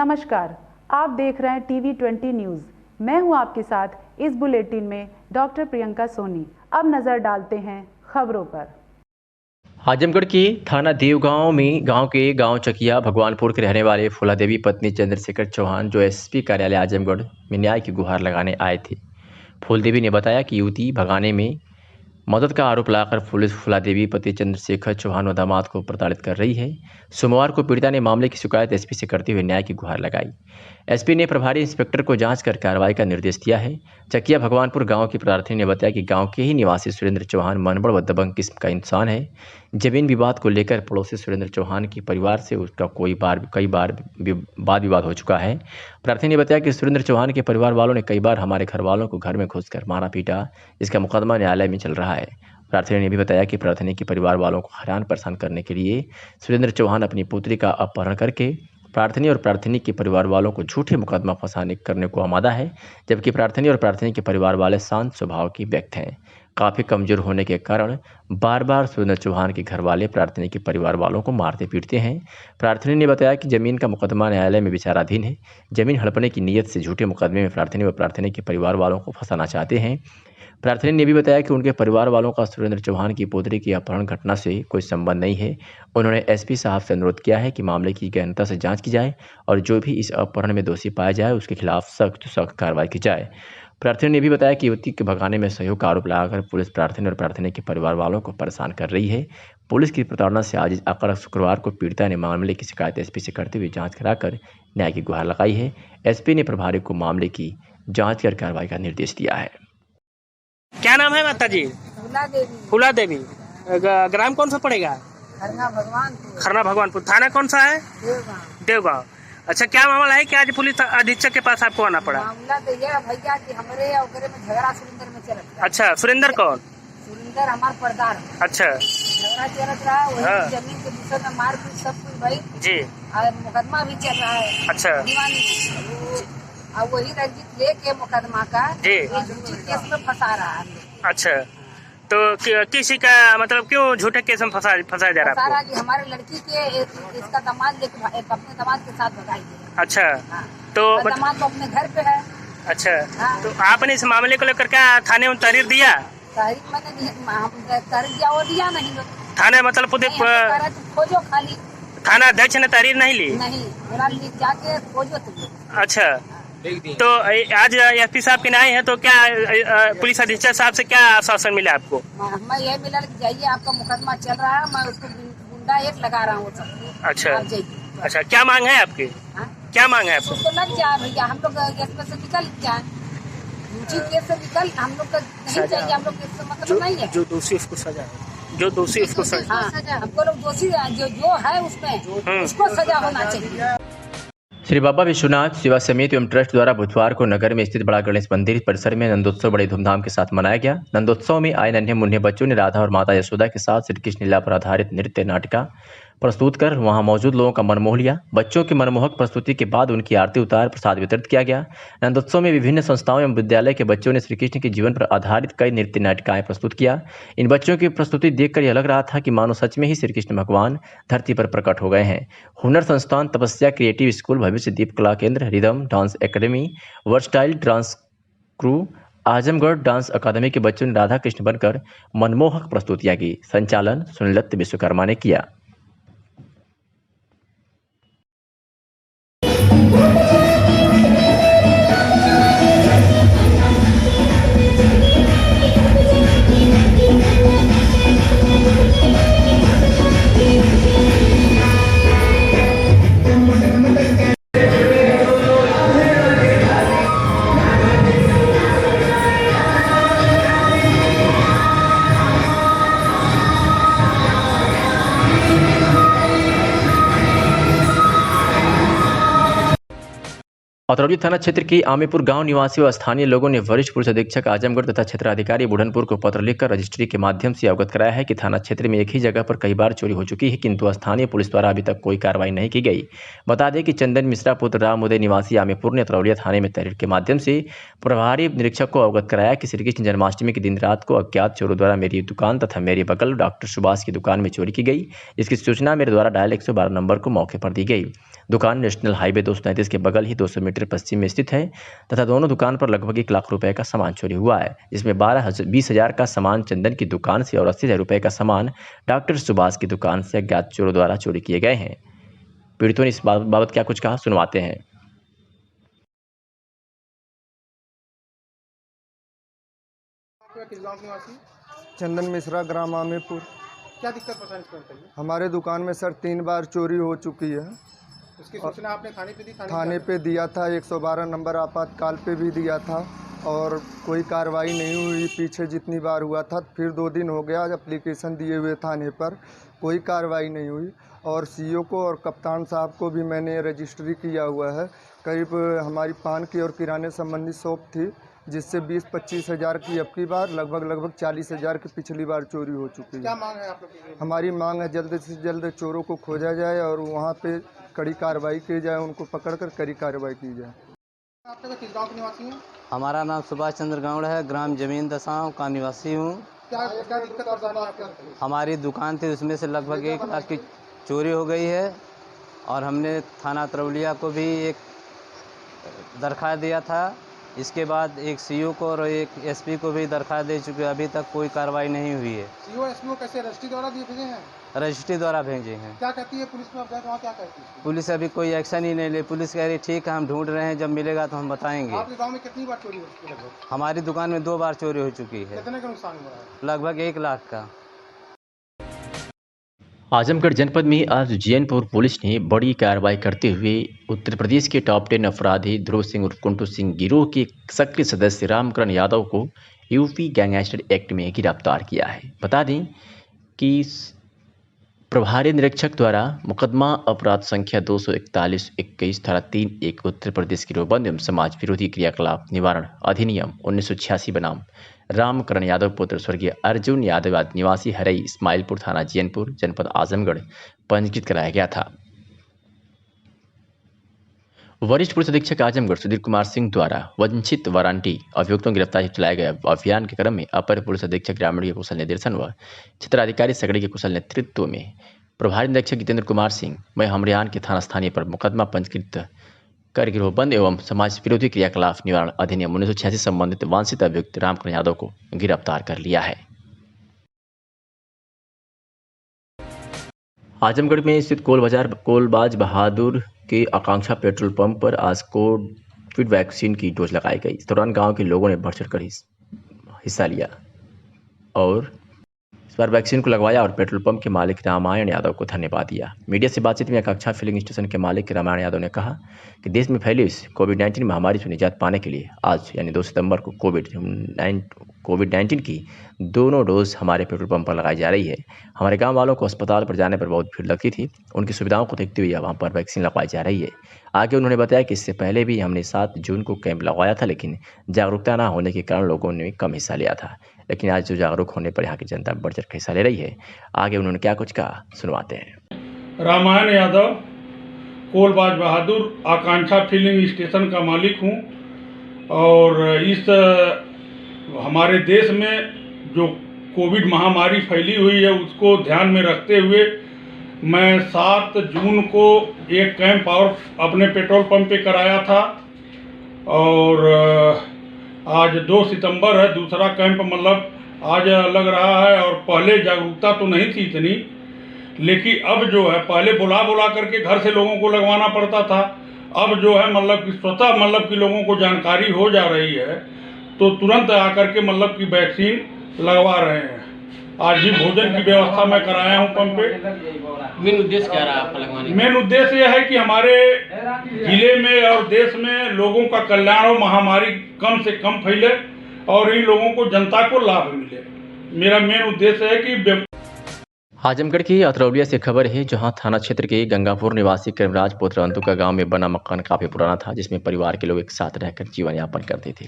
नमस्कार, आप देख रहे हैं टीवी 20 न्यूज़। मैं हूं आपके साथ इस बुलेटिन में डॉक्टर प्रियंका सोनी। अब नज़र डालते हैं खबरों पर। आजमगढ़ के थाना देवगांव में गांव चकिया भगवानपुर के रहने वाले फूला देवी पत्नी चंद्रशेखर चौहान जो एसपी कार्यालय आजमगढ़ में न्याय की गुहार लगाने आए थे। फूल देवी ने बताया कि युवती भगाने में मदद का आरोप लगाकर पुलिस फूला देवी पति चंद्रशेखर चौहान और दामाद को प्रताड़ित कर रही है। सोमवार को पीड़िता ने मामले की शिकायत एसपी से करते हुए न्याय की गुहार लगाई। एसपी ने प्रभारी इंस्पेक्टर को जांच कर कार्रवाई का निर्देश दिया है। चकिया भगवानपुर गांव की प्रार्थनी ने बताया कि गांव के ही निवासी सुरेंद्र चौहान मनबड़ व दबंग किस्म का इंसान है। जमीन विवाद को लेकर पड़ोसी सुरेंद्र चौहान के परिवार से उसका कई बार वाद विवाद हो चुका है। प्रार्थनी ने बताया कि सुरेंद्र चौहान के परिवार वालों ने कई बार हमारे घर वालों को घर में घुसकर मारा पीटा। इसका मुकदमा न्यायालय में चल रहा है। प्रार्थनी ने भी बताया कि प्रार्थनी के परिवार वालों को हैरान परेशान करने के लिए सुरेंद्र चौहान अपनी पुत्री का अपहरण करके प्रार्थनी और प्रार्थनी के परिवार वालों को झूठे मुकदमा करने को आमादा है, जबकि प्रार्थनी और प्रार्थनी के परिवार वाले शांत स्वभाव के व्यक्ति हैं। काफ़ी कमज़ोर होने के कारण बार बार सुरेंद्र चौहान के घर वाले प्रार्थनी के परिवार वालों को मारते पीटते हैं। प्रार्थनी ने बताया कि ज़मीन का मुकदमा न्यायालय में विचाराधीन है। ज़मीन हड़पने की नीयत से झूठे मुकदमे में प्रार्थनी व प्रार्थनी के परिवार वालों को फंसाना चाहते हैं। प्रार्थनी ने भी बताया कि उनके परिवार वालों का सुरेंद्र चौहान की पुत्री की अपहरण घटना से कोई संबंध नहीं है। उन्होंने एसपी साहब से अनुरोध किया है कि मामले की गहनता से जांच की जाए और जो भी इस अपहरण में दोषी पाया जाए उसके खिलाफ सख्त कार्रवाई की जाए। प्रार्थनी ने भी बताया कि युवती के भगाने में सहयोग का आरोप लगाकर पुलिस प्रार्थनी और प्रार्थनी के परिवार वालों को परेशान कर रही है। पुलिस की प्रताड़ना से आज आकर शुक्रवार को पीड़िता ने मामले की शिकायत एसपी से करते हुए जाँच कराकर न्याय की गुहार लगाई है। एसपी ने प्रभारी को मामले की जाँच कर कार्रवाई का निर्देश दिया है। क्या नाम है माता जी? फूला देवी। ग्राम कौन सा पड़ेगा? खरना भगवानपुर। थाना कौन सा है? देवगांव। अच्छा, क्या मामला है कि आज पुलिस अधीक्षक के पास आपको आना पड़ा? मामला तो ये है भैया कि हमारे ओकरे में झगड़ा सुरेंद्र में चलत रहा। अच्छा, सुरेंद्र कौन? सुरेंद्र हमार पर्दार। अच्छा, झगड़ा चलत रहा, वही जमीन के विषय में मारपीट सब कुछ भाई जी। और मुकदमा भी चल रहा है। अच्छा, दीवानी और वही रंजित लेके मुकदमा का जी झूठी केस में फंसा रहा है। अच्छा, तो किसी का मतलब क्यों झूठे केस में फंसाया जा रहा है? कि हमारे लड़की के इसका दामाद लेके अपने दामाद के साथ भगाई गई। अच्छा, तो दामाद तो अपने घर पे है। अच्छा, तो आपने इस मामले को लेकर क्या थाने में तहरीर दिया? तहरीर मैंने तहरीर दिया, वो दिया नहीं थाने मतलब खोजो खाली। थाना अध्यक्ष ने तहरीर नहीं ली? नहीं, जाके खोजो तुम। अच्छा, तो आज एसपी साहब के आए हैं, तो क्या पुलिस अधीक्षक साहब से क्या आश्वासन मिला आपको? मैं यही मिला कि जाइए, आपका मुकदमा चल रहा है, मैं उसको गुंडा एक लगा रहा हूँ सब। अच्छा, अच्छा, क्या मांग है आपकी? क्या मांग है आपको? उसको लग जाए भैया, हम लोग इसमें से निकल जाए, झूठी केस से निकल। हम लोग का नहीं चाहिए, हम लोग इससे मतलब नहीं है। जो दोषी उसको सजा, जो दोषी उसको सजा। हमको लोग दोषी जो है उसमें उसको सजा होना चाहिए। श्री बाबा विश्वनाथ सेवा समिति एवं ट्रस्ट द्वारा बुधवार को नगर में स्थित बड़ा गणेश मंदिर परिसर में नंदोत्सव बड़े धूमधाम के साथ मनाया गया। नंदोत्सव में आए नन्हे मुन्ने बच्चों ने राधा और माता यशोदा के साथ श्री कृष्ण लीला पर आधारित नृत्य नाटिका प्रस्तुत कर वहां मौजूद लोगों का मन मोह लिया। बच्चों की मनमोहक प्रस्तुति के बाद उनकी आरती उतार प्रसाद वितरित किया गया। नंदोत्सव में विभिन्न संस्थाओं एवं विद्यालय के बच्चों ने श्री कृष्ण के जीवन पर आधारित कई नृत्य नाटिकाएं प्रस्तुत किया। इन बच्चों की प्रस्तुति देखकर यह लग रहा था कि मानो सच में ही श्री कृष्ण भगवान धरती पर प्रकट हो गए हैं। हुनर संस्थान, तपस्या क्रिएटिव स्कूल, भविष्य Deep Kala Kendra, Rhythm Dance Academy, Versatile Dance Crew, Azamgarh Dance अकादमी के बच्चों ने राधा कृष्ण बनकर मनमोहक प्रस्तुतियां की। संचालन सुनीलत विश्वकर्मा ने किया। औतरौली थाना क्षेत्र के आमेपुर गांव निवासी व स्थानीय लोगों ने वरिष्ठ पुलिस अधीक्षक आजमगढ़ तथा क्षेत्राधिकारी बुढ़नपुर को पत्र लिखकर रजिस्ट्री के माध्यम से अवगत कराया है कि थाना क्षेत्र में एक ही जगह पर कई बार चोरी हो चुकी है, किंतु स्थानीय पुलिस द्वारा अभी तक कोई कार्रवाई नहीं की गई। बता दें कि चंदन मिश्रा पुत्र राम उदय निवासी आमेपुर ने औतरौलिया थाने में तहरीर के माध्यम से प्रभारी निरीक्षक को अवगत कराया कि श्री कृष्ण जन्माष्टमी के दिन रात को अज्ञात चोरों द्वारा मेरी दुकान तथा मेरे बगल डॉक्टर सुभाष की दुकान में चोरी की गई। इसकी सूचना मेरे द्वारा डायल 112 नंबर को मौके पर दी गई। दुकान नेशनल हाईवे 237 के बगल ही 200 मीटर पश्चिम में स्थित है तथा दोनों दुकान पर लगभग 1 लाख रुपए का सामान चोरी हुआ है, जिसमें 20,000 का सामान चंदन की दुकान से और 80,000 रुपए का सामान डॉक्टर सुभाष की दुकान से अज्ञात चोरों द्वारा चोरी किए गए हैं। पीड़ितों ने इस बाबत क्या कुछ कहा, सुनवाते हैं। चंदन मिश्रा, ग्राम आमेपुर। क्या दिक्कत परेशानी बताइए। हमारे दुकान में सर 3 बार चोरी हो चुकी है। उसकी सूचना आपने थाने पे दी? थाने पे दिया था, 112 नंबर आपातकाल पे भी दिया था और कोई कार्रवाई नहीं हुई। पीछे जितनी बार हुआ था, फिर 2 दिन हो गया एप्लीकेशन दिए हुए थाने पर, कोई कार्रवाई नहीं हुई। और सीओ को और कप्तान साहब को भी मैंने रजिस्ट्री किया हुआ है। करीब हमारी पान की और किराने संबंधी शॉप थी, जिससे 20-25 हज़ार की अब की बार लगभग 40 हज़ार की पिछली बार चोरी हो चुकी है। क्या मांग है आप लोग की? हमारी मांग है जल्द से जल्द चोरों को खोजा जाए और वहाँ पे कड़ी कार्रवाई की जाए, उनको पकड़कर कड़ी कार्रवाई की जाए। आप लोग किस गाँव के निवासी हैं? हमारा नाम सुभाष चंद्र गौड़ है, ग्राम जमीन दसाओं का निवासी हूँ। क्या दिक्कत परेशानी आपको? हमारी दुकान थी, उसमें से लगभग 1 लाख की चोरी हो गई है और हमने थाना तरौलिया को भी एक दरख्वास्त दिया था। इसके बाद एक सीओ को और एक एसपी को भी दरख्वास्त दे चुके हैं, अभी तक कोई कार्रवाई नहीं हुई है। सीओ एसपी को कैसे रजिस्ट्री द्वारा दिए भेजे हैं? रजिस्ट्री द्वारा भेजे हैं। क्या कहती है पुलिस में? आप गए तो वहाँ क्या कहती है? पुलिस अभी कोई एक्शन ही नहीं ले। पुलिस कह रही ठीक है, हम ढूंढ रहे हैं, जब मिलेगा तो हम बताएंगे। आपके गाँव में कितनी बार चोरी हो चुकी है? लगभग हमारी दुकान में 2 बार चोरी हो चुकी है। कितने का नुकसान हुआ है? लगभग 1 लाख का। आजमगढ़ जनपद में आज जैनपुर पुलिस ने बड़ी कार्रवाई करते हुए उत्तर प्रदेश के टॉप 10 अपराधी ध्रुव सिंह उर्फ कुंटू सिंह गिरोह के सक्रिय सदस्य रामकरण यादव को यूपी गैंगस्टर एक्ट में गिरफ्तार किया है। बता दें कि प्रभारी निरीक्षक द्वारा मुकदमा अपराध संख्या 241-21 धारा 3(1) उत्तर प्रदेश गिरोहबंद एवं समाज विरोधी क्रियाकलाप निवारण अधिनियम 1986 बनाम रामकरण यादव पुत्र स्वर्गीय अर्जुन यादव निवासी हरई इस्माइलपुर थाना जैनपुर जनपद आजमगढ़ पंजीकृत कराया गया था। वरिष्ठ पुलिस अधीक्षक आजमगढ़ सुधीर कुमार सिंह द्वारा वंचित वारंटी अभियुक्तों की गिरफ्तारी चलाए गए अभियान के क्रम में अपर पुलिस अधीक्षक ग्रामीण के कुशल निर्देशन व क्षेत्राधिकारी सगड़ी के कुशल नेतृत्व में प्रभारी निरीक्षक जितेंद्र कुमार सिंह मैं हमरियान के थाना स्थानीय पर मुकदमा पंजीकृत कर गिरोहबंद एवं समाज विरोधी क्रियाकलाप निवारण अधिनियम 1986 संबंधित वांछित अभियुक्त रामकरण यादव को गिरफ्तार कर लिया है। आजमगढ़ में स्थित कोलबाज बहादुर के आकांक्षा पेट्रोल पंप पर आज कोविड वैक्सीन की डोज लगाई गई। इस दौरान गांव के लोगों ने बढ़ चढ़कर हिस्सा लिया और इस बार वैक्सीन को लगवाया और पेट्रोल पंप के मालिक रामायण यादव को धन्यवाद दिया। मीडिया से बातचीत में आकांक्षा फिलिंग स्टेशन के मालिक रामायण यादव ने कहा कि देश में फैली इस कोविड-19 महामारी से निजात पाने के लिए आज यानी 2 सितंबर को कोविड-19 की दोनों डोज हमारे पेट्रोल पंप पर लगाई जा रही है। हमारे गांव वालों को अस्पताल पर जाने पर बहुत भीड़ लगती थी, उनकी सुविधाओं को देखते हुए वहां पर वैक्सीन लगवाई जा रही है। आगे उन्होंने बताया कि इससे पहले भी हमने 7 जून को कैंप लगवाया था, लेकिन जागरूकता न होने के कारण लोगों ने कम हिस्सा लिया था, लेकिन आज जो जागरूक होने पर यहाँ की जनता बढ़ चढ़ हिस्सा ले रही है। आगे उन्होंने क्या कुछ कहा, सुनवाते हैं। रामायण यादव, कोलबाज बहादुर आकांक्षा फिलिंग स्टेशन का मालिक हूँ और इस हमारे देश में जो कोविड महामारी फैली हुई है उसको ध्यान में रखते हुए मैं 7 जून को एक कैंप और अपने पेट्रोल पंप पे कराया था और आज 2 सितंबर है, दूसरा कैंप मतलब आज लग रहा है। और पहले जागरूकता तो नहीं थी इतनी, लेकिन अब जो है पहले बुला करके घर से लोगों को लगवाना पड़ता था, अब जो है मतलब कि स्वतः मतलब कि लोगों को जानकारी हो जा रही है तो तुरंत आकर के मतलब कि वैक्सीन लगवा रहे हैं। आज भी भोजन की व्यवस्था मैं कराया हूँ पंप पे। मेन उद्देश्य क्या रहा आपका लगवाने का? मेन उद्देश्य यह है कि हमारे जिले में और देश में लोगों का कल्याण हो, महामारी कम से कम फैले और इन लोगों को जनता को लाभ मिले। मेरा मेन उद्देश्य है कि आजमगढ़ की अतरौलिया से खबर है, जहां थाना क्षेत्र के गंगापुर निवासी कर्मराज पुत्र अंतु का गांव में बना मकान काफी पुराना था, जिसमें परिवार के लोग एक साथ रहकर जीवन यापन करते थे।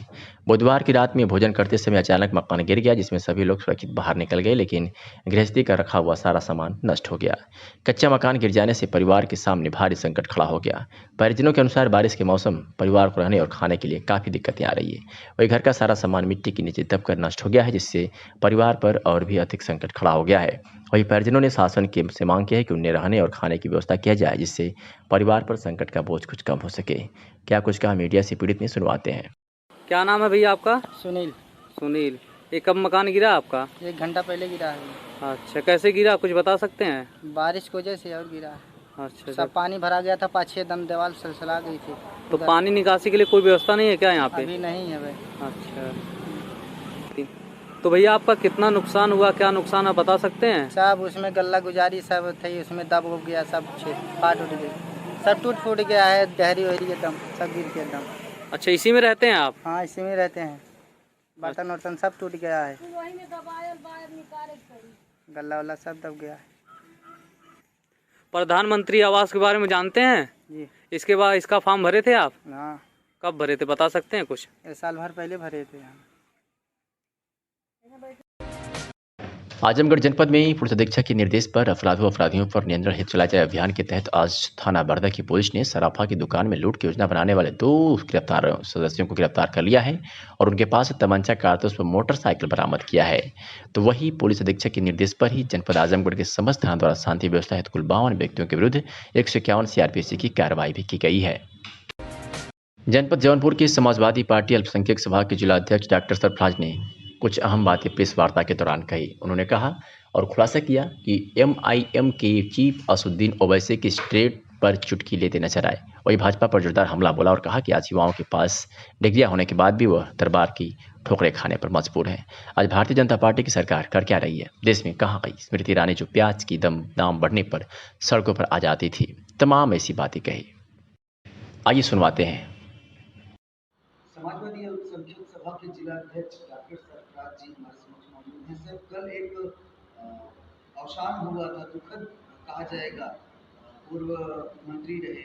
बुधवार की रात में भोजन करते समय अचानक मकान गिर गया, जिसमें सभी लोग सुरक्षित बाहर निकल गए, लेकिन गृहस्थी का रखा हुआ सारा सामान नष्ट हो गया। कच्चा मकान गिर जाने से परिवार के सामने भारी संकट खड़ा हो गया। परिजनों के अनुसार बारिश के मौसम परिवार को रहने और खाने के लिए काफी दिक्कतें आ रही है। वही घर का सारा सामान मिट्टी के नीचे दबकर नष्ट हो गया है, जिससे परिवार पर और भी अधिक संकट खड़ा हो गया है। वहीं परिजनों ने शासन की से मांग की है कि उन्हें रहने और खाने की व्यवस्था किया जाए, जिससे परिवार पर संकट का बोझ कुछ कम हो सके। क्या कुछ कहा मीडिया से पीड़ित ने, सुनवाते हैं। क्या नाम है भैया आपका? सुनील। सुनील। ये कब मकान गिरा आपका? 1 घंटा पहले गिरा है। अच्छा, कैसे गिरा कुछ बता सकते हैं? बारिश की वजह से और गिरा है। अच्छा, सब पानी भरा गया था, 5-6 दम दीवार सलसला गई थी। तो पानी निकासी के लिए कोई व्यवस्था नहीं है क्या यहाँ पे? अभी नहीं है भाई। अच्छा, तो भैया आपका कितना नुकसान हुआ, क्या नुकसान आप बता सकते हैं? सब उसमें गल्ला गुजारी सब थी, उसमें दब हो गया, सब फाट उठ गई, सब टूट फूट गया है, दहरी वहरी एकदम सब गिर के एकदम। अच्छा, इसी में रहते हैं आप? हाँ, इसी में रहते हैं। बर्तन वर्तन सब टूट गया है, गल्ला वल्ला सब दब गया है। प्रधानमंत्री आवास के बारे में जानते हैं जी। इसके बाद इसका फॉर्म भरे थे आप? हाँ। कब भरे थे बता सकते हैं कुछ? 1 साल भर पहले भरे थे। आजमगढ़ जनपद में पुलिस अधीक्षक के निर्देश पर अपराधियों पर नियंत्रण हेतु चलाए जाए अभियान के तहत आज थाना बरदा की पुलिस ने सराफा की दुकान में लूट की योजना बनाने वाले 2 गिरफ्तार सदस्यों को गिरफ्तार कर लिया है और उनके पास तमंचा, कारतूस व मोटरसाइकिल बरामद किया है। तो वही पुलिस अधीक्षक के निर्देश पर ही जनपद आजमगढ़ के समस्त थाना द्वारा शांति व्यवस्था हेतु कुल 52 व्यक्तियों के विरुद्ध 151 CRPC की कार्रवाई भी की गई है। जनपद जौनपुर की समाजवादी पार्टी अल्पसंख्यक सभा के जिला अध्यक्ष डॉक्टर सरफराज ने कुछ अहम बातें प्रेस वार्ता के दौरान कही। उन्होंने कहा और खुलासा किया कि MIM के चीफ असुद्दीन ओवैसी की स्ट्रेट पर चुटकी लेते नजर आए। वही भाजपा पर जोरदार हमला बोला और कहा कि आज युवाओं के पास डिग्रियां होने के बाद भी वह दरबार की ठोकरें खाने पर मजबूर हैं। आज भारतीय जनता पार्टी की सरकार कर क्या रही है? देश में कहाँ गई स्मृति ईरानी जो प्याज की दाम बढ़ने पर सड़कों पर आ जाती थी? तमाम ऐसी बातें कही। आइए सुनवाते हैं। समाजवादी अल्पसंख्यक सभा के जिला अध्यक्ष डॉक्टर सरफराज जी हमारे समक्ष मौजूद हैं। सर, कल एक अवसान हुआ था, दुखद कहा जाएगा, पूर्व मंत्री रहे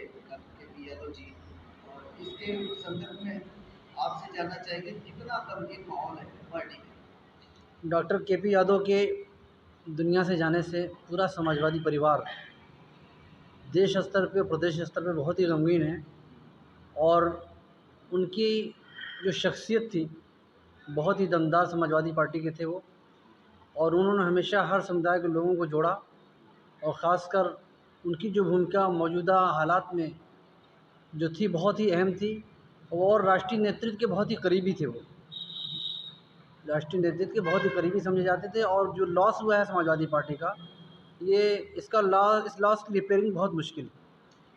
KP यादव जी, और इसके संदर्भ में आपसे जानना चाहेंगे कितना गंभीर माहौल है पार्टी में? डॉक्टर KP यादव के दुनिया से जाने से पूरा समाजवादी परिवार देश स्तर पे, प्रदेश स्तर पे बहुत ही गमगीन है और उनकी जो शख्सियत थी बहुत ही दमदार समाजवादी पार्टी के थे वो, और उन्होंने हमेशा हर समुदाय के लोगों को जोड़ा और ख़ासकर उनकी जो भूमिका मौजूदा हालात में जो थी बहुत ही अहम थी और राष्ट्रीय नेतृत्व के बहुत ही करीबी थे। वो राष्ट्रीय नेतृत्व के बहुत ही करीबी समझे जाते थे और जो लॉस हुआ है समाजवादी पार्टी का, इस लॉस की रिपेयरिंग बहुत मुश्किल है।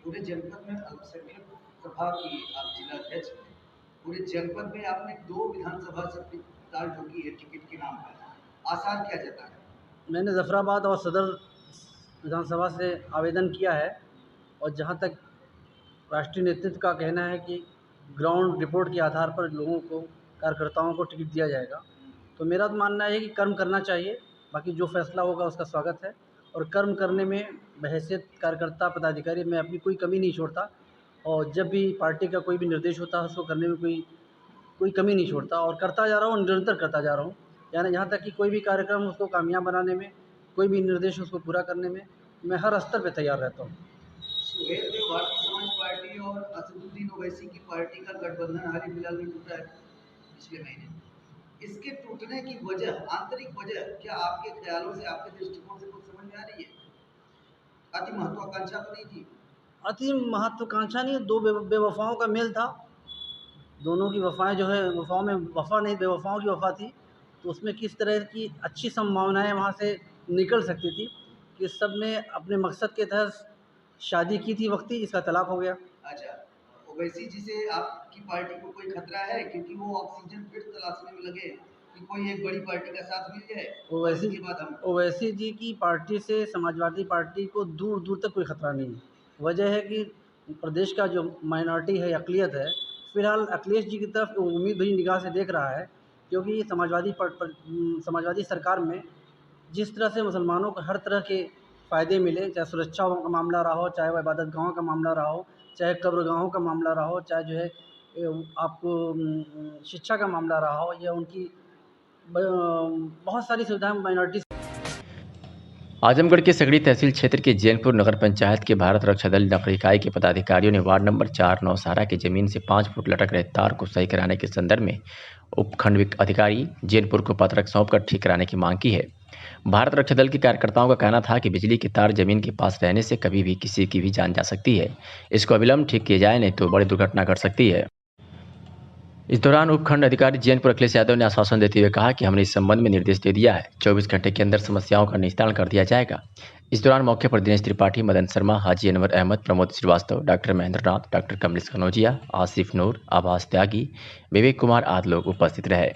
पूरे जनपद में अल्पसंख्यक सभा की आप जिला अध्यक्ष हैं, पूरे जनपद में आपने 2 विधानसभा से ताल ठोकी है टिकट के नाम पर, आसार क्या जाता है? मैंने जफराबाद और सदर विधानसभा से आवेदन किया है और जहां तक राष्ट्रीय नेतृत्व का कहना है कि ग्राउंड रिपोर्ट के आधार पर लोगों को, कार्यकर्ताओं को टिकट दिया जाएगा, तो मेरा तो मानना है कि कर्म करना चाहिए। बाकी जो फैसला होगा उसका स्वागत है और कर्म करने में बहैसियत कार्यकर्ता पदाधिकारी मैं अपनी कोई कमी नहीं छोड़ता और जब भी पार्टी का कोई भी निर्देश होता है उसको करने में कोई कमी नहीं छोड़ता और करता जा रहा हूँ, निरंतर करता जा रहा हूँ। यानी यहाँ तक कि कोई भी कार्यक्रम उसको कामयाब बनाने में, कोई भी निर्देश उसको पूरा करने में मैं हर स्तर पे तैयार रहता हूँ। सुहेल देव भारतीय समाज पार्टी और असदुद्दीन ओवैसी की पार्टी का गठबंधन हाल ही फिलहाल में टूटा है पिछले महीने। इसके टूटने की वजह, आंतरिक वजह क्या आपके ख्यालों से, आपके दृष्टिकोण से कुछ समझ में आ रही है? अति महत्वाकांक्षा तो नहीं थी? अति महत्वाकांक्षा नहीं, 2 बेवफाओं का मेल था। दोनों की वफ़ाएँ जो है, वफ़ाओं में वफ़ा नहीं, बेवफाओं की वफ़ा थी, तो उसमें किस तरह की अच्छी संभावनाएं वहाँ से निकल सकती थी कि सब ने अपने मकसद के तहत शादी की थी, वक्ती इसका तलाक हो गया। अच्छा, ओवैसी जी से आपकी पार्टी को कोई खतरा है? क्योंकि वो ऑक्सीजन फिर तलाशने में लगे कि कोई एक बड़ी पार्टी का साथ मिल जाए। ओवैसी जी की पार्टी से समाजवादी पार्टी को दूर दूर तक कोई खतरा नहीं है। वजह है कि प्रदेश का जो माइनॉरिटी है, अक़लियत है, फ़िलहाल अखिलेश जी की तरफ उम्मीद भरी निगाह से देख रहा है, क्योंकि समाजवादी सरकार में जिस तरह से मुसलमानों को हर तरह के फ़ायदे मिले, चाहे सुरक्षा का मामला रहा हो, चाहे वह इबादत गाहों का मामला रहा हो, चाहे कब्रगाहों का मामला रहा हो, चाहे जो है आपको शिक्षा का मामला रहा हो, या उनकी बहुत सारी सुविधाएं माइनॉरिटी। आजमगढ़ के सगड़ी तहसील क्षेत्र के जैनपुर नगर पंचायत के भारत रक्षा दल नगर इकाई के पदाधिकारियों ने वार्ड नंबर 4 नौसारा की जमीन से 5 फुट लटक रहे तार को सही कराने के संदर्भ में उपखंड अधिकारी जैनपुर को पत्रक सौंपकर ठीक कराने की मांग की है। भारत रक्षा दल के कार्यकर्ताओं का कहना था कि बिजली की तार जमीन के पास रहने से कभी भी किसी की भी जान जा सकती है। इसको अविलंब ठीक किया जाए, नहीं तो बड़ी दुर्घटना घट सकती है। इस दौरान उपखंड अधिकारी जीएनपुर अखिलेश यादव ने आश्वासन देते हुए कहा कि हमने इस संबंध में निर्देश दे दिया है, 24 घंटे के अंदर समस्याओं का निस्तारण कर दिया जाएगा। इस दौरान मौके पर दिनेश त्रिपाठी, मदन शर्मा, हाजी अनवर अहमद, प्रमोद श्रीवास्तव, डॉक्टर महेंद्र नाथ, डॉक्टर कमलेश कनौजिया, आसिफ नूर, आभास त्यागी, विवेक कुमार आदि लोग उपस्थित रहे।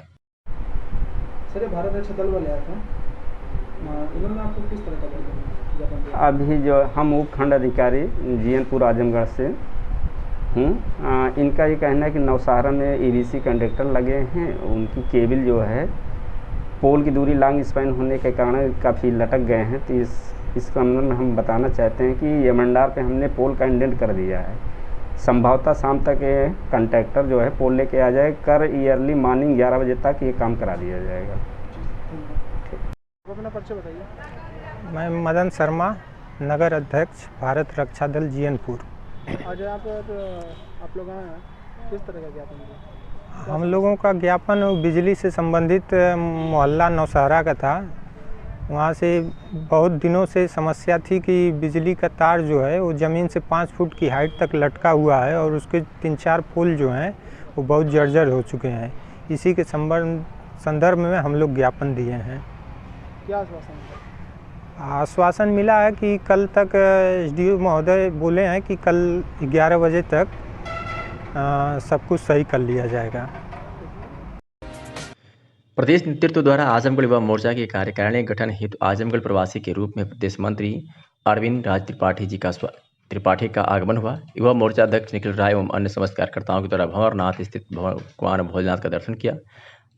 सर, भारत रक्षा दल वाले आए थे, इन्होंने आपको किस तरह का ज्ञापन दिया? अभी जो हम उपखंड अधिकारी जीएनपुर आजमगढ़ से हूँ, इनका ये कहना है कि नौशहरा में ईबीसी कंडक्टर लगे हैं, उनकी केबल जो है पोल की दूरी लॉन्ग स्पैन होने के कारण काफ़ी लटक गए हैं। तो इस संबंध में हम बताना चाहते हैं कि यमंडार पे हमने पोल का इंडेंट कर दिया है। संभवतः शाम तक ये कंट्रैक्टर जो है पोल लेके आ जाए कर ईयरली मॉर्निंग 11 बजे तक ये काम करा दिया जाएगा। अपना परिचय बताइए। मैं मदन शर्मा, नगर अध्यक्ष भारत रक्षा दल जीएनपुर। आज यहाँ पर आप लोग आए हैं, किस तरह का ज्ञापन दिया? हम लोगों का ज्ञापन बिजली से संबंधित मोहल्ला नौशहरा का था। वहाँ से बहुत दिनों से समस्या थी कि बिजली का तार जो है वो ज़मीन से 5 फुट की हाइट तक लटका हुआ है और उसके 3-4 पोल जो हैं वो बहुत जर्जर हो चुके हैं। इसी के संदर्भ में हम लोग ज्ञापन दिए हैं। क्या आश्वासन मिला? आश्वासन मिला है कि कल तक एसडीओ महोदय बोले हैं कि कल 11 बजे तक सब कुछ सही कर लिया जाएगा। प्रदेश नेतृत्व द्वारा आजमगढ़ युवा मोर्चा के कार्यकारिणी गठन हेतु आजमगढ़ प्रवासी के रूप में प्रदेश मंत्री अरविंद राज त्रिपाठी का आगमन हुआ। युवा मोर्चा अध्यक्ष निखिल राय एवं अन्य समस्त कार्यकर्ताओं के द्वारा भंवरनाथ स्थित भगवान भोलेनाथ का दर्शन किया।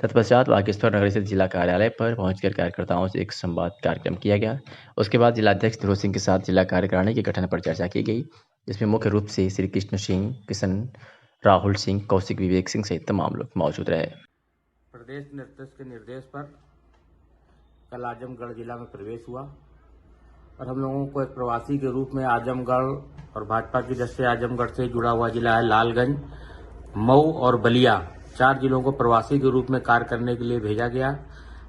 तत्पश्चात बागेश्वर नगर स्थित जिला कार्यालय पर पहुंचकर कार्यकर्ताओं से एक संवाद कार्यक्रम किया गया। उसके बाद जिलाध्यक्ष ध्रुव सिंह के साथ जिला कार्यकारिणी के गठन पर चर्चा की गई, जिसमें मुख्य रूप से श्री कृष्ण सिंह, किशन, राहुल सिंह, कौशिक, विवेक सिंह सहित तमाम लोग मौजूद रहे। प्रदेश नेतृत्व के निर्देश पर कल आजमगढ़ जिला में प्रवेश हुआ और हम लोगों को एक प्रवासी के रूप में आजमगढ़ और भाजपा की तरफ से आजमगढ़ से जुड़ा हुआ जिला है लालगंज, मऊ और बलिया, 4 जिलों को प्रवासी के रूप में कार्य करने के लिए भेजा गया।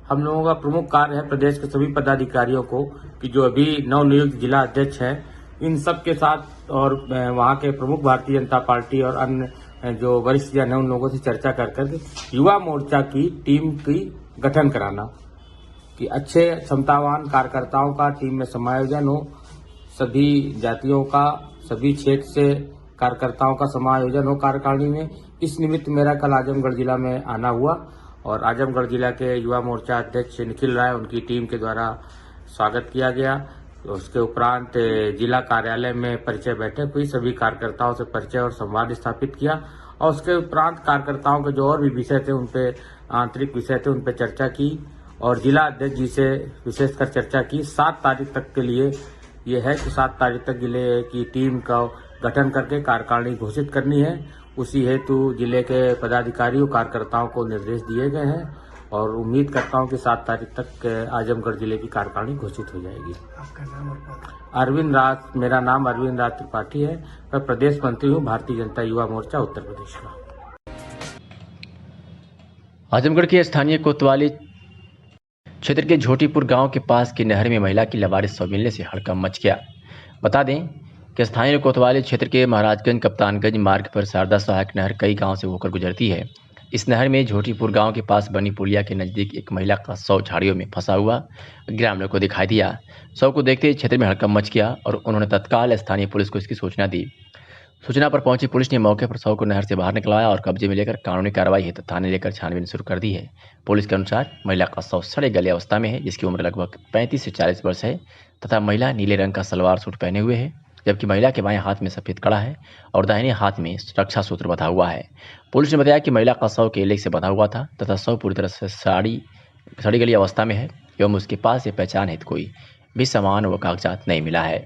हम लोगों का प्रमुख कार्य है प्रदेश के सभी पदाधिकारियों को कि जो अभी नवनियुक्त जिला अध्यक्ष है इन सब के साथ और वहाँ के प्रमुख भारतीय जनता पार्टी और अन्य जो वरिष्ठ जन है उन लोगों से चर्चा कर करके युवा मोर्चा की टीम की गठन कराना कि अच्छे क्षमतावान कार्यकर्ताओं का टीम में समायोजन हो, सभी जातियों का, सभी क्षेत्र से कार्यकर्ताओं का समायोजन हो कार्यकारिणी में। इस निमित्त मेरा कल आजमगढ़ जिला में आना हुआ और आजमगढ़ जिला के युवा मोर्चा अध्यक्ष निखिल राय उनकी टीम के द्वारा स्वागत किया गया। उसके उपरांत जिला कार्यालय में परिचय बैठक हुई, सभी कार्यकर्ताओं से परिचय और संवाद स्थापित किया और उसके उपरांत कार्यकर्ताओं के जो और भी विषय थे उन पे आंतरिक विषय थे उन पे चर्चा की और जिला अध्यक्ष जी से विशेषकर चर्चा की। 7 तारीख तक के लिए ये है कि 7 तारीख तक जिले की टीम का गठन करके कार्यकारिणी घोषित करनी है। उसी हेतु जिले के पदाधिकारियों कार्यकर्ताओं को निर्देश दिए गए हैं और उम्मीद करता हूं कि 7 तारीख तक आजमगढ़ जिले की कार्यकारिणी घोषित हो जाएगी। आपका नाम और पद? अरविंद राज, मेरा नाम अरविंद राज त्रिपाठी है। मैं प्रदेश मंत्री हूं भारतीय जनता युवा मोर्चा उत्तर प्रदेश का। आजमगढ़ के स्थानीय कोतवाली क्षेत्र के झोटीपुर गांव के पास की नहर में महिला की लावारिस शव मिलने से हड़कंप मच गया। बता दें कि स्थानीय कोतवाली क्षेत्र के महाराजगंज कप्तानगंज मार्ग पर शारदा सहायक नहर कई गांव से होकर गुजरती है। इस नहर में झोटीपुर गांव के पास बनी पुलिया के नजदीक एक महिला का शव झाड़ियों में फंसा हुआ ग्रामीणों को दिखाई दिया। शव को देखते ही क्षेत्र में हड़कंप मच गया और उन्होंने तत्काल स्थानीय पुलिस को इसकी सूचना दी। सूचना पर पहुंची पुलिस ने मौके पर शव को नहर से बाहर निकलवाया और कब्जे में लेकर कानूनी कार्रवाई हेतु थाने लेकर छानबीन शुरू कर दी है। पुलिस के अनुसार महिला का शव सड़े गले अवस्था में है, जिसकी उम्र लगभग 35 से 40 वर्ष है तथा महिला नीले रंग का सलवार सूट पहने हुए है, जबकि महिला के बाएं हाथ में सफेद कड़ा है और दाहिने हाथ में रक्षा सूत्र बंधा हुआ है। पुलिस ने बताया कि महिला का शव केले से बंधा हुआ था तथा शव पूरी तरह से सड़ी गली अवस्था में है एवं उसके पास से पहचान हेतु कोई भी सामान व कागजात नहीं मिला है।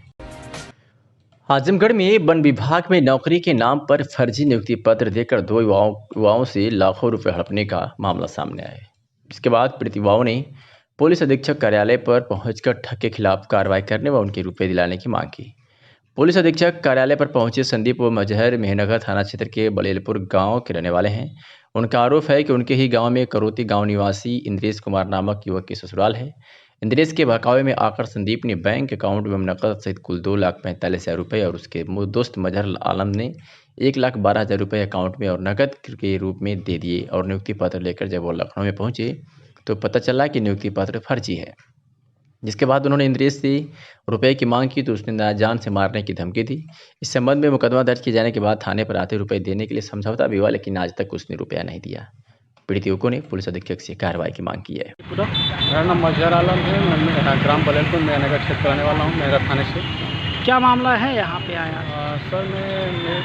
आजमगढ़ में वन विभाग में नौकरी के नाम पर फर्जी नियुक्ति पत्र देकर 2 युवाओं से लाखों रुपए हड़पने का मामला सामने आया है। इसके बाद पीड़ित युवाओं ने पुलिस अधीक्षक कार्यालय पर पहुंचकर ठग के खिलाफ कार्रवाई करने व उनके रुपए दिलाने की मांग की। पुलिस अधीक्षक कार्यालय पर पहुंचे संदीप व मजहर मेहनगर थाना क्षेत्र के बलेलपुर गांव के रहने वाले हैं। उनका आरोप है कि उनके ही गांव में करोती गांव निवासी इंद्रेश कुमार नामक युवक की ससुराल है। इंद्रेश के बहकावे में आकर संदीप ने बैंक अकाउंट में नकद सहित कुल 2,45,000 रुपये और उसके दोस्त मजहर आलम ने 1,12,000 रुपये अकाउंट में और नकद के रूप में दे दिए और नियुक्ति पत्र लेकर जब वो लखनऊ में पहुंचे तो पता चला कि नियुक्ति पत्र फर्जी है। जिसके बाद उन्होंने इंद्रेश से रुपए की मांग की तो उसने जान से मारने की धमकी दी। इस संबंध में मुकदमा दर्ज किए जाने के बाद थाने पर आते रुपए देने के लिए समझौता भी हुआ, लेकिन आज तक उसने रुपया नहीं दिया। पीड़ित युवकों ने पुलिस अधीक्षक से कार्रवाई की मांग की है। मेरा नाम मजहर आलम है, मैं ग्राम बलेलपुर में नगर क्षेत्र रहने वाला हूँ, मेरा थाने से। क्या मामला है यहाँ पे आया? सर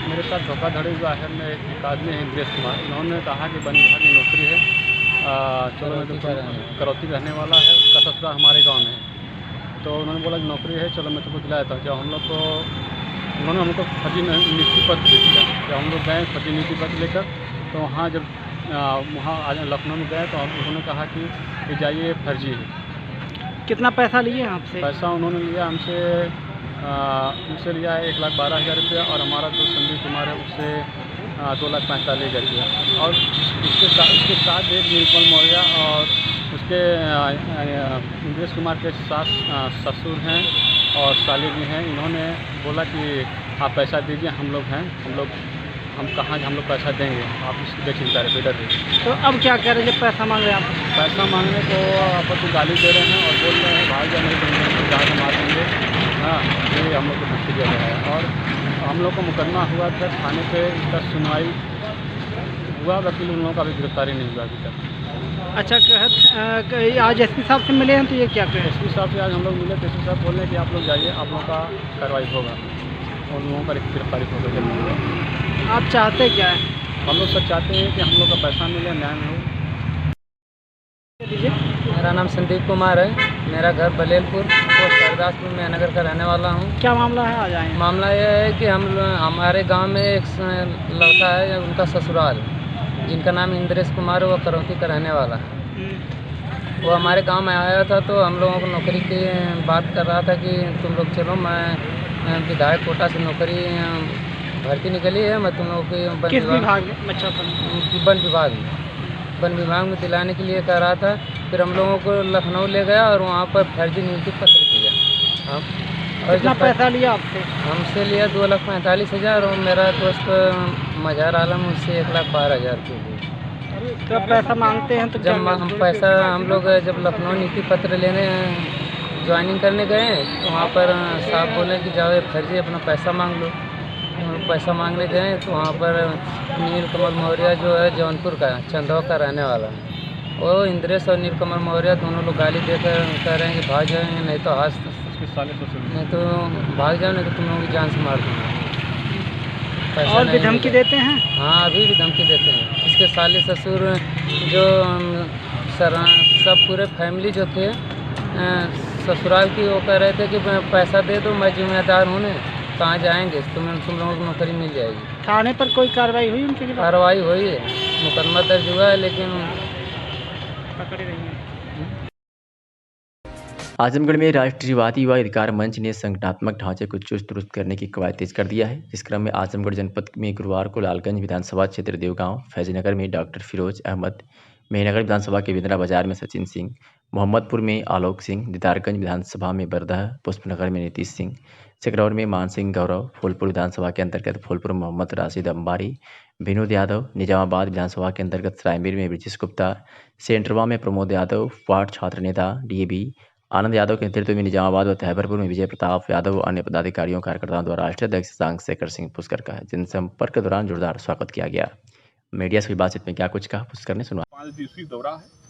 मेरे साथ धोखाधड़ी हुआ है। मैं एक आदमी है इंद्रेश कुमार, उन्होंने कहा कि वन विभाग में नौकरी है, चलो मैं तो करौती रहने वाला है, उसका ससुराल हमारे गाँव में। तो उन्होंने बोला कि नौकरी है, चलो मैं तुमको दिलाया था। जब हम लोग को उन्होंने हमको फर्जी नियुक्ति पत्र दे दिया। जब हम लोग गए फर्जी नियुक्ति पत्र लेकर, तो वहाँ जब वहाँ लखनऊ में गए तो उन्होंने कहा कि जाइए फर्जी है। कितना पैसा लिए आपसे? पैसा उन्होंने लिया हमसे लिया 1,12,000 रुपया और हमारा जो संदीप कुमार है उससे 2,45,000 रुपया और उसके साथ एक नीलकमल मौर्य और उसके इंद्रेश कुमार के ससुर हैं और साले भी हैं। इन्होंने बोला कि आप पैसा दीजिए, हम कहाँ हम लोग पैसा देंगे, आप इसकी बेचिंता रहे बेटर रहे। तो अब क्या कह रहे हैं? जब पैसा मांग रहे हैं आप? पैसा मांगने को आपको तो गाली दे रहे हैं और बोल रहे हैं भाग जाने को जहाँ से मार देंगे। हाँ, ये हम लोग को धमकी दिया गया है और हम लोग को मुकदमा हुआ था थाने पे, इसका सुनवाई हुआ, वकील उन लोगों का भी गिरफ्तारी नहीं हुआ अभी तक। अच्छा, आज एसपी साहब से मिले हैं तो ये क्या कहें? एसपी साहब से आज हम लोग मिले तो एसपी साहब बोल रहे हैं कि आप लोग जाइए, आप लोगों का कार्रवाई होगा और उन लोगों का गिरफ्तारी होगा जल्दी। आप चाहते क्या है? हम लोग सब चाहते हैं कि हम लोग का पैसा मिले, न्याय हो। मेरा नाम संदीप कुमार है, मेरा घर बलेलपुर पोस्ट हरदासपुर में नगर का रहने वाला हूँ। क्या मामला है? आ जाए। मामला यह है कि हमारे गांव में एक लड़का है, उनका ससुराल जिनका नाम इंद्रेश कुमार है, वो करौती का रहने वाला है। वो हमारे गांव में आया था तो हम लोगों को नौकरी की बात कर रहा था कि तुम लोग चलो, मैं विधायक कोटा से नौकरी भर्ती निकली है, मैं तुम लोगों की किस विभाग में? वन विभाग में दिलाने के लिए कह रहा था। फिर हम लोगों को लखनऊ ले गया और वहाँ पर फर्जी नियुक्ति पत्र दिया। और कितना पैसा लिया आपसे? हमसे लिया 2,45,000 और मेरा दोस्त मजहर आलम उससे 1,12,000 रुपये। तो पैसा मांगते हैं तो जब हम पैसा हम लोग जब लखनऊ नियुक्ति पत्र लेने ज्वाइनिंग करने गए तो वहाँ पर साहब बोले कि जाओ फर्जी अपना पैसा मांग लो। पैसा मांगने गए तो वहाँ पर नीलकमल मौर्य जो है जौनपुर का चंदवा का रहने वाला है, वो इंद्रेश और नीलकमल मौर्य दोनों लोग गाली देकर कह रहे हैं कि भाग जाएंगे, नहीं तो नहीं तो भाग जाओ, नहीं तो तुम लोगों की जान से मार दूँगा। और भी धमकी देते हैं? हाँ, अभी भी धमकी देते हैं। इसके साले ससुर जो सब पूरे फैमिली जो थे ससुराल की, वो कह रहे थे कि पैसा दे दो, मैं जिम्मेदार हूँ, कहाँ जाएंगे, तुम लोगों को नौकरी मिल जाएगी। थाने पर कोई कार्रवाई हुई उनके खिलाफ? कार्रवाई हुई है, मुकदमा दर्ज हुआ है, लेकिन पकड़े नहीं हैं। आजमगढ़ में राष्ट्रीयवादी युवा अधिकार मंच ने संगठनात्मक ढांचे को चुस्त दुरुस्त करने की कवायद तेज कर दिया है। इस क्रम में आजमगढ़ जनपद में गुरुवार को लालगंज विधानसभा क्षेत्र देवगांव, फैजनगर में डॉक्टर फिरोज अहमद, मेहनगर विधानसभा के बिंद्रा बाजार में सचिन सिंह, मोहम्मदपुर में आलोक सिंह, दीदारगंज विधानसभा में बरदह, पुष्पनगर में नीतीश सिंह, सिकरौर में मान सिंह गौरव, फूलपुर विधानसभा के अंतर्गत फूलपुर मोहम्मद राशिद अंबारी, विनोद यादव, निजामाबाद विधानसभा के अंतर्गत सरायमीर में ब्रिजेश गुप्ता, सेंट्रवा में प्रमोद यादव, वार्ड छात्र नेता डीएबी आनंद यादव के नेतृत्व में निजामाबाद व तहबरपुर में विजय प्रताप यादव और अन्य पदाधिकारियों कार्यकर्ताओं द्वारा राष्ट्रीय अध्यक्ष सांग शेखर सिंह पुष्कर का जनसंपर्क के दौरान जोरदार स्वागत किया गया। मीडिया से बातचीत में क्या कुछ कहा पुष्कर ने सुना। 5 दिवसीय दौरा है,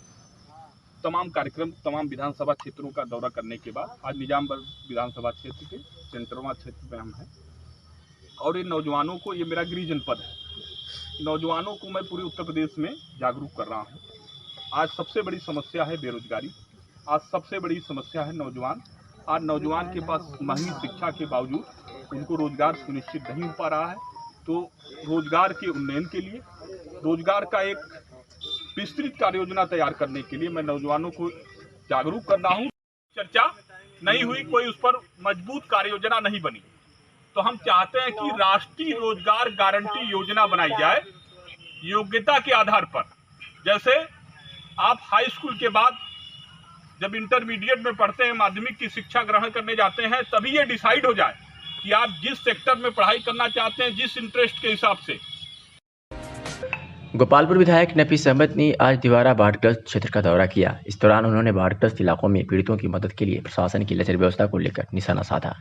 तमाम कार्यक्रम तमाम विधानसभा क्षेत्रों का दौरा करने के बाद आज निजामबाद विधानसभा क्षेत्र के सेंट्रवा क्षेत्र में हम हैं और ये नौजवानों को, ये मेरा गृह जनपद है, नौजवानों को मैं पूरे उत्तर प्रदेश में जागरूक कर रहा हूँ। आज सबसे बड़ी समस्या है बेरोजगारी, आज सबसे बड़ी समस्या है नौजवान। आज नौजवान के पास महंगी शिक्षा के बावजूद उनको रोजगार सुनिश्चित नहीं हो पा रहा है। तो रोजगार के उन्नयन के लिए, रोजगार का एक विस्तृत कार्य योजना तैयार करने के लिए मैं नौजवानों को जागरूक कर रहा हूँ। चर्चा नहीं हुई, कोई उस पर मजबूत कार्य योजना नहीं बनी, तो हम चाहते हैं कि राष्ट्रीय रोजगार गारंटी योजना बनाई जाए योग्यता के आधार पर। जैसे आप हाई स्कूल के बाद जब इंटरमीडिएट में पढ़ते हैं, माध्यमिक की शिक्षा ग्रहण करने जाते हैं, तभी ये डिसाइड हो जाए कि आप जिस सेक्टर में पढ़ाई करना चाहते हैं, जिस इंटरेस्ट के हिसाब से। गोपालपुर विधायक नफीस अहमद ने आज दिवारा बाढ़ग्रस्त क्षेत्र का दौरा किया। इस दौरान उन्होंने बाढ़ग्रस्त इलाकों में पीड़ितों की मदद के लिए प्रशासन की लचर व्यवस्था को लेकर निशाना साधा।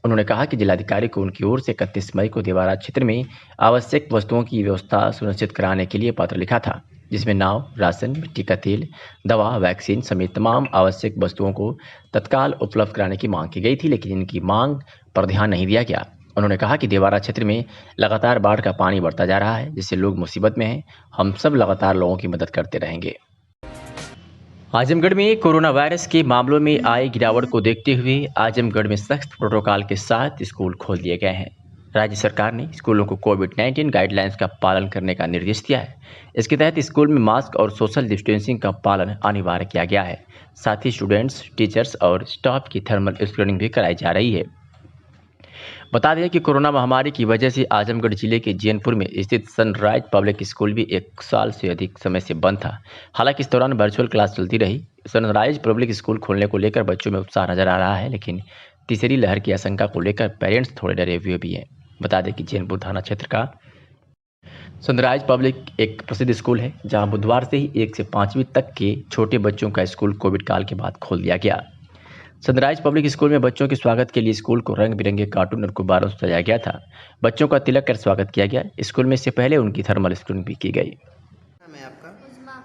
उन्होंने कहा कि जिलाधिकारी को उनकी ओर से 31 मई को दिवारा क्षेत्र में आवश्यक वस्तुओं की व्यवस्था सुनिश्चित कराने के लिए पत्र लिखा था, जिसमें नाव, राशन, मिट्टी का तेल, दवा, वैक्सीन समेत तमाम आवश्यक वस्तुओं को तत्काल उपलब्ध कराने की मांग की गई थी, लेकिन इनकी मांग पर ध्यान नहीं दिया गया। उन्होंने कहा कि दिवारा क्षेत्र में लगातार बाढ़ का पानी बढ़ता जा रहा है, जिससे लोग मुसीबत में हैं। हम सब लगातार लोगों की मदद करते रहेंगे। आजमगढ़ में कोरोना वायरस के मामलों में आई गिरावट को देखते हुए आजमगढ़ में सख्त प्रोटोकॉल के साथ स्कूल खोल दिए गए हैं। राज्य सरकार ने स्कूलों को कोविड-19 गाइडलाइंस का पालन करने का निर्देश दिया है। इसके तहत स्कूल में मास्क और सोशल डिस्टेंसिंग का पालन अनिवार्य किया गया है। साथ ही स्टूडेंट्स, टीचर्स और स्टाफ की थर्मल स्क्रीनिंग भी कराई जा रही है। बता दें कि कोरोना महामारी की वजह से आजमगढ़ जिले के जैनपुर में स्थित सनराइज पब्लिक स्कूल भी 1 साल से अधिक समय से बंद था। हालांकि इस दौरान वर्चुअल क्लास चलती रही। सनराइज पब्लिक स्कूल खोलने को लेकर बच्चों में उत्साह नजर आ रहा है, लेकिन तीसरी लहर की आशंका को लेकर पेरेंट्स थोड़े डरे हुए भी हैं। बता दें कि जैनपुर थाना क्षेत्र का सनराइज पब्लिक एक प्रसिद्ध स्कूल है, जहां बुधवार से ही 1 से 5वीं तक के छोटे बच्चों का स्कूल कोविड काल के बाद खोल दिया गया। सनराइज पब्लिक स्कूल में बच्चों के स्वागत के लिए स्कूल को रंग बिरंगे कार्टून और गुब्बारों से सजाया गया था। बच्चों का तिलक कर स्वागत किया गया। स्कूल में इससे पहले उनकी थर्मल स्क्रीनिंग भी की गई। मैं आपका उस्मा।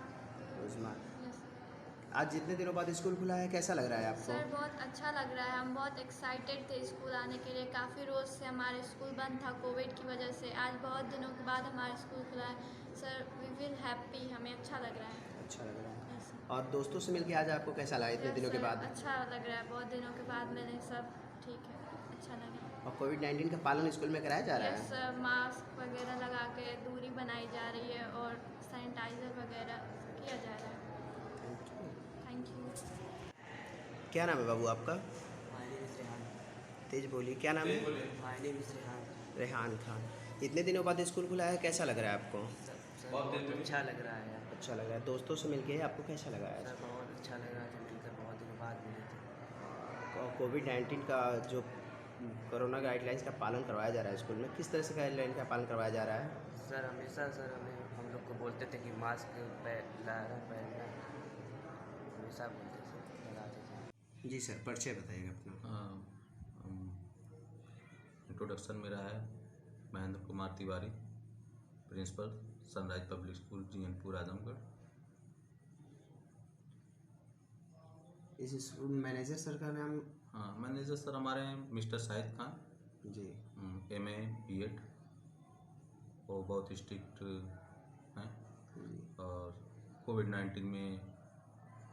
आज जितने दिनों बाद स्कूल खुला है, कैसा लग रहा है आपको? सर बहुत अच्छा लग रहा है। हम बहुत एक्साइटेड थे स्कूल आने के लिए। काफ़ी रोज़ से हमारे स्कूल बंद था कोविड की वजह से। आज बहुत दिनों के बाद हमारा स्कूल खुला है। सर वी फील हैप्पी, हमें अच्छा लग रहा है। अच्छा लग रहा है। और दोस्तों से मिलके आज आपको कैसा लगा इतने दिनों के बाद? अच्छा लग रहा है, बहुत दिनों के बाद मिले, सब ठीक है, अच्छा लगा। और कोविड-19 का पालन स्कूल में कराया जा रहा है? सर मास्क वगैरह लगा के दूरी बनाई जा रही है और सैनिटाइज़र वगैरह किया जा रहा है। Thank you. क्या नाम है बाबू आपका? तेज बोलिए, क्या नाम है? रेहान खान। इतने दिनों बाद स्कूल खुला है, कैसा लग रहा है आपको? बहुत अच्छा लग रहा है। अच्छा लग रहा है। दोस्तों से मिलके आपको कैसा लगा है? सर बहुत अच्छा लग रहा है, मिलकर बहुत दिनों बाद मिले थे। कोविड-19 का जो कोरोना गाइडलाइंस का पालन करवाया जा रहा है स्कूल में, किस तरह से गाइडलाइन का पालन करवाया जा रहा है? सर हमेशा हम लोग को बोलते थे कि मास्क पहनना, हमेशा बोलते थे, लगाते थे। जी सर, परिचय बताइएगा अपना। इंट्रोडक्शन मेरा है Mahendra Kumar Tiwari, principal Sunrise Public School Jainpur Azamgarh. इस स्कूल मैनेजर सर का नाम? हाँ, मैनेजर सर हमारे mister Shahid Khan ji. MA B.Ed, वो बहुत स्ट्रिक्ट हैं और कोविड-19 में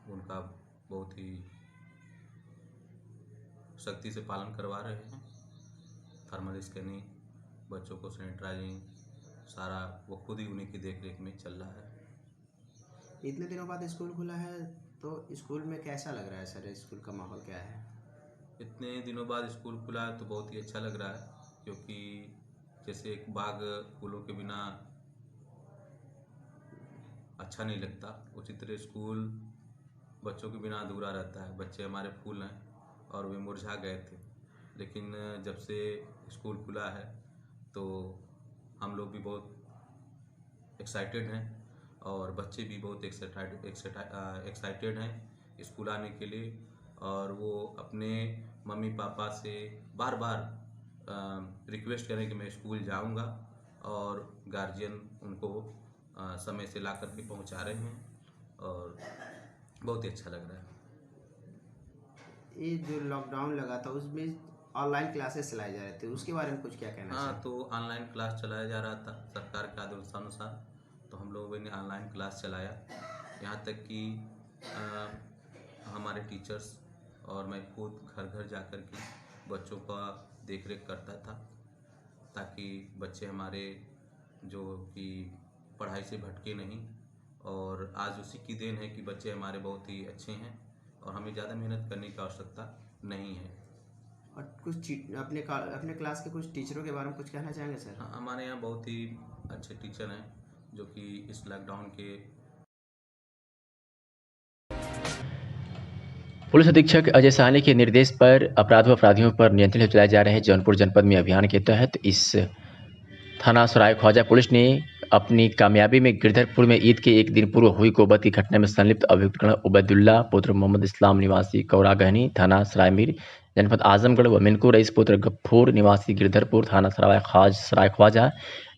उनका बहुत ही सख्ती से पालन करवा रहे हैं। थर्मल स्कैनिंग, बच्चों को सैनिटाइजिंग, सारा वो खुद ही उन्हीं की देखरेख में चल रहा है। इतने दिनों बाद स्कूल खुला है तो स्कूल में कैसा लग रहा है सर? स्कूल का माहौल क्या है? इतने दिनों बाद स्कूल खुला है तो बहुत ही अच्छा लग रहा है, क्योंकि जैसे एक बाग फूलों के बिना अच्छा नहीं लगता, उसी तरह स्कूल बच्चों के बिना अधूरा रहता है। बच्चे हमारे फूल हैं और वे मुरझा गए थे, लेकिन जब से स्कूल खुला है तो हम लोग भी बहुत एक्साइटेड हैं और बच्चे भी बहुत एक्साइटेड हैं स्कूल आने के लिए। और वो अपने मम्मी पापा से बार बार रिक्वेस्ट करें कि मैं स्कूल जाऊंगा, और गार्जियन उनको समय से ला करके पहुंचा रहे हैं और बहुत ही अच्छा लग रहा है। ये जो लॉकडाउन लगा था उसमें ऑनलाइन क्लासेस चलाए जा रहे थे, उसके बारे में कुछ क्या कहना है? हाँ, तो ऑनलाइन क्लास चलाया जा रहा था सरकार के आदेशानुसार, तो हम लोगों ने ऑनलाइन क्लास चलाया। यहाँ तक कि हमारे टीचर्स और मैं खुद घर घर जा कर के बच्चों का देख रेख करता था, ताकि बच्चे हमारे जो कि पढ़ाई से भटके नहीं। और आज उसी की देन है कि बच्चे हमारे बहुत ही अच्छे हैं और हमें ज़्यादा मेहनत करने की आवश्यकता नहीं है। और कुछ अपने क्लास के कुछ टीचरों के बारे में कुछ कहना चाहेंगे सर? हाँ, हमारे यहाँ बहुत ही अच्छे टीचर हैं जो कि इस लॉकडाउन के पुलिस अधीक्षक अजय साहनी के निर्देश पर अपराध व अपराधियों पर नियंत्रण हेतु चलाए जा रहे जौनपुर जनपद में अभियान के तहत इस थाना सराय ख्वाजा पुलिस ने अपनी कामयाबी में गिरधरपुर में ईद के एक दिन पूर्व हुई गोबत की घटना में संलिप्त अभियुक्त उबैदुल्ला पुत्र मोहम्मद इस्लाम निवासी कौरा गहनी थाना सरायमीर जनपद आजमगढ़ व मिनको रईस पुत्र गफ्फूर निवासी गिरधरपुर थाना सराय ख्वाजा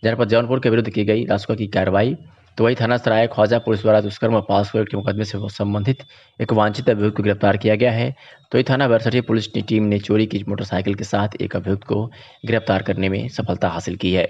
जनपद जौनपुर के विरुद्ध की गई रासुका की कार्रवाई। तो वही थाना सराय ख्वाजा पुलिस द्वारा दुष्कर्म और पासपोर्ट के मुकदमे से संबंधित एक वांछित अभियुक्त को गिरफ्तार किया गया है। तो वही थाना बरसठी पुलिस टीम ने चोरी की मोटरसाइकिल के साथ एक अभियुक्त को गिरफ्तार करने में सफलता हासिल की है।